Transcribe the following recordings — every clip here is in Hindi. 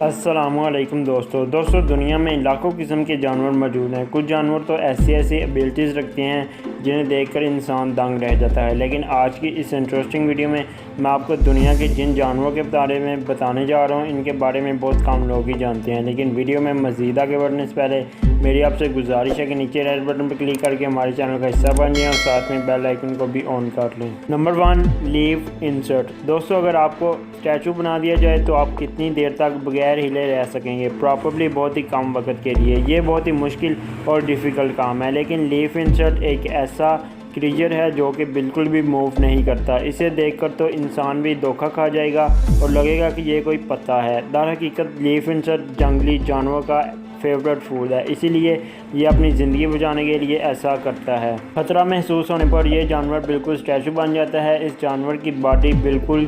अस्सलामुअलैकुम दोस्तों दुनिया में लाखों किस्म के जानवर मौजूद हैं। कुछ जानवर तो ऐसी एबिलिटीज़ रखते हैं जिन्हें देखकर इंसान दंग रह जाता है। लेकिन आज की इस इंटरेस्टिंग वीडियो में मैं आपको दुनिया के जिन जानवरों के बारे में बताने जा रहा हूँ, इनके बारे में बहुत कम लोग ही जानते हैं। लेकिन वीडियो में मज़ीद आगे बढ़ने से पहले मेरी आपसे गुजारिश है कि नीचे रेड बटन पर क्लिक करके हमारे चैनल का हिस्सा बन जाएं और साथ में बेल आइकन को भी ऑन कर लें। Number 1, leaf insert. दोस्तों, अगर आपको स्टैचू बना दिया जाए तो आप कितनी देर तक बगैर हिले रह सकेंगे? प्रॉबली बहुत ही कम वक्त के लिए। ये बहुत ही मुश्किल और डिफ़िकल्ट काम है। लेकिन लीफ इंसर्ट एक ऐसा क्रीचर है जो कि बिल्कुल भी मूव नहीं करता। इसे देखकर तो इंसान भी धोखा खा जाएगा और लगेगा कि ये कोई पत्ता है। दर हकीकत लीफ इंसर्ट जंगली जानवरों का फेवरेट फूड है, इसीलिए ये अपनी ज़िंदगी बचाने के लिए ऐसा करता है। खतरा महसूस होने पर यह जानवर बिल्कुल स्टैचू बन जाता है। इस जानवर की बॉडी बिल्कुल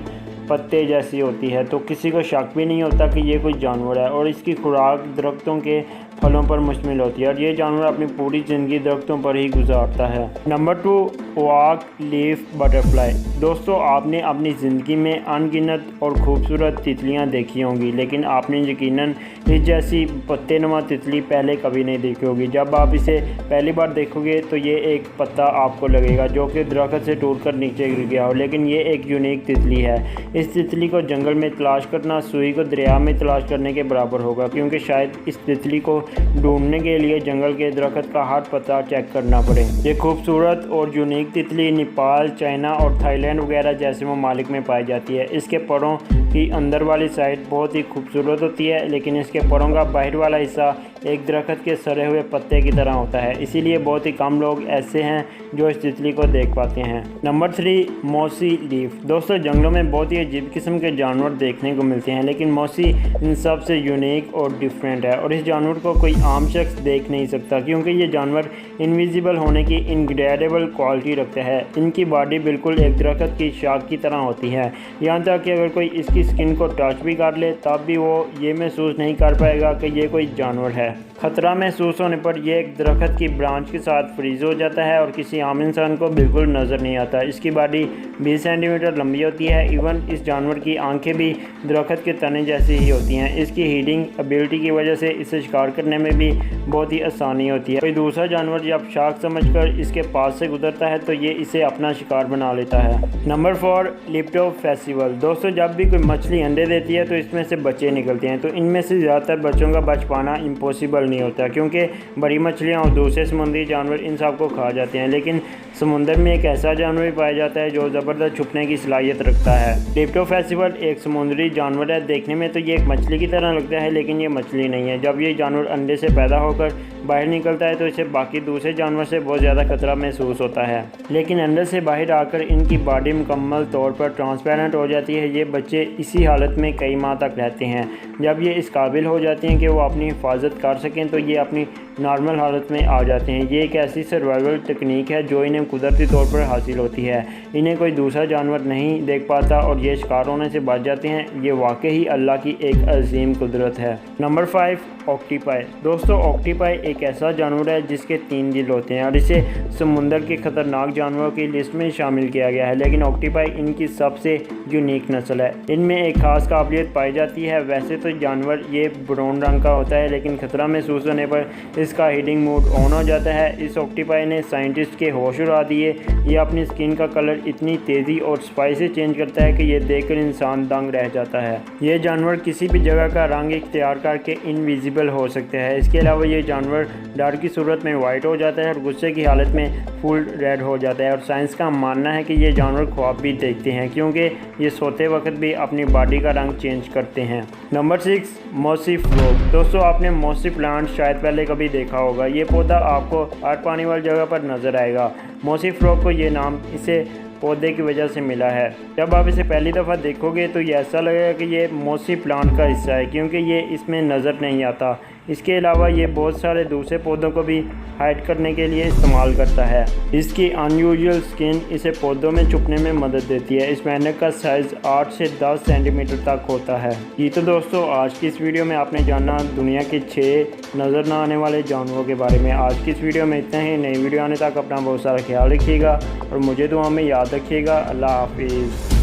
पत्ते जैसी होती है, तो किसी को शक भी नहीं होता कि ये कोई जानवर है। और इसकी खुराक दरख्तों के फलों पर मुश्तमिल होती है और ये जानवर अपनी पूरी ज़िंदगी दरख्तों पर ही गुजारता है। Number 2, walk leaf butterfly. दोस्तों, आपने अपनी ज़िंदगी में अनगिनत और खूबसूरत तितलियां देखी होंगी, लेकिन आपने यकीनन इस जैसी पत्तेनुमा तितली पहले कभी नहीं देखी होगी। जब आप इसे पहली बार देखोगे तो ये एक पत्ता आपको लगेगा जो कि दरख्त से टूटकर नीचे गिर गया हो, लेकिन ये एक यूनिक तितली है। इस तितली को जंगल में तलाश करना सुई को दरिया में तलाश करने के बराबर होगा, क्योंकि शायद इस तितली को ढूंढने के लिए जंगल के दरख्त का हर पत्ता चेक करना पड़े। ये खूबसूरत और यूनिक तितली नेपाल, चाइना और थाईलैंड वगैरह जैसे ममालिक में पाई जाती है। इसके परों की अंदर वाली साइड बहुत ही खूबसूरत होती है, लेकिन इसके परों का बाहर वाला हिस्सा एक दरख्त के सड़े हुए पत्ते की तरह होता है। इसीलिए बहुत ही कम लोग ऐसे हैं जो इस तितली को देख पाते हैं। नंबर 3, मौसी लीफ। दोस्तों, जंगलों में बहुत ही अजीब किस्म के जानवर देखने को मिलते हैं, लेकिन मौसी इन सब से यूनिक और डिफरेंट है। और इस जानवर को कोई आम शख्स देख नहीं सकता, क्योंकि ये जानवर इनविजिबल होने की इनक्रेडिबल क्वालिटी रखता है। इनकी बॉडी बिल्कुल एक दरख्त की शाख की तरह होती है, यहाँ तक कि अगर कोई इसकी स्किन को टच भी कर ले तब भी वो ये महसूस नहीं कर पाएगा कि ये कोई जानवर है। खतरा महसूस होने पर यह एक दरख्त की ब्रांच के साथ फ्रीज हो जाता है और किसी आम इंसान को बिल्कुल नज़र नहीं आता। इसकी बॉडी 20 सेंटीमीटर लंबी होती है। इवन इस जानवर की आंखें भी दरख्त के तने जैसी ही होती हैं। इसकी हीडिंग एबिलिटी की वजह से इसे शिकार करने में भी बहुत ही आसानी होती है। कोई दूसरा जानवर जब शार्क समझकर इसके पास से गुजरता है तो ये इसे अपना शिकार बना लेता है। नंबर 4, लिप्टोफेस्टिवल। दोस्तों, जब भी कोई मछली अंडे देती है तो इसमें से बच्चे निकलते हैं, तो इनमें से ज़्यादातर बच्चों का बच पाना इम्पॉसिबल नहीं होता, क्योंकि बड़ी मछलियाँ और दूसरे समुद्री जानवर इन सब को खा जाते हैं। लेकिन समुद्र में एक ऐसा जानवर भी पाया जाता है जो ज़बरदस्त छुपने की सलाहियत रखता है। लिप्टोफेस्टिवल एक समुद्री जानवर है। देखने में तो ये एक मछली की तरह लगता है, लेकिन ये मछली नहीं है। जब ये जानवर अंडे से पैदा होकर बाहर निकलता है तो इसे बाकी दूसरे जानवर से बहुत ज़्यादा खतरा महसूस होता है। लेकिन अंडे से बाहर आकर इनकी बॉडी मुकम्मल तौर पर ट्रांसपेरेंट हो जाती है। ये बच्चे इसी हालत में कई माह तक रहते हैं। जब ये इस काबिल हो जाते हैं कि वो अपनी हिफाजत कर सकें तो ये अपनी नॉर्मल हालत में आ जाते हैं। ये एक ऐसी सर्वाइवल तकनीक है जो इन्हें कुदरती तौर पर हासिल होती है। इन्हें कोई दूसरा जानवर नहीं देख पाता और ये शिकार होने से बच जाते हैं। ये वाकई ही अल्लाह की एक अजीम कुदरत है। नंबर 5, ऑक्टीपाई। दोस्तों, ऑक्टीपाई एक ऐसा जानवर है जिसके 3 दिल होते हैं और इसे समुंदर के ख़तरनाक जानवरों की लिस्ट में शामिल किया गया है। लेकिन ऑक्टीपाई इनकी सबसे यूनिक नस्ल है। इनमें एक खास काबिलियत पाई जाती है। वैसे तो जानवर ये ब्राउन रंग का होता है, लेकिन खतरा महसूस होने पर इसका हीडिंग मोड ऑन हो जाता है। इस ऑक्टीपाई ने साइंटिस्ट के होश उड़ा दिए। ये अपनी स्किन का कलर इतनी तेज़ी और सफाई से चेंज करता है कि ये देखकर इंसान दंग रह जाता है। ये जानवर किसी भी जगह का रंग इख्तियार करके इनविजिबल हो सकते हैं। इसके अलावा ये जानवर डर की सूरत में वाइट हो जाता है और गुस्से की हालत में फुल रेड हो जाता है। और साइंस का मानना है कि ये जानवर ख्वाब भी देखते हैं, क्योंकि ये सोते वक्त भी अपनी बॉडी का रंग चेंज करते हैं। Number 6, mossy frog. दोस्तों, आपने मॉसी प्लांट शायद पहले कभी देखा होगा। ये पौधा आपको हर पानी वाली जगह पर नज़र आएगा। मॉसी फ्रॉग को ये नाम इसे पौधे की वजह से मिला है। जब आप इसे पहली दफ़ा देखोगे तो ये ऐसा लगेगा कि ये मॉसी प्लांट का हिस्सा है, क्योंकि ये इसमें नज़र नहीं आता। इसके अलावा ये बहुत सारे दूसरे पौधों को भी हाइड करने के लिए इस्तेमाल करता है। इसकी अनयूजुअल स्किन इसे पौधों में छुपने में मदद देती है। इस मेंढक का साइज़ 8 से 10 सेंटीमीटर तक होता है। ये तो दोस्तों, आज की इस वीडियो में आपने जाना दुनिया के 6 नज़र ना आने वाले जानवरों के बारे में। आज की इस वीडियो में इतना ही। नई वीडियो आने तक अपना बहुत सारा ख्याल रखिएगा और मुझे दुआ में याद रखिएगा। अल्लाह हाफिज़।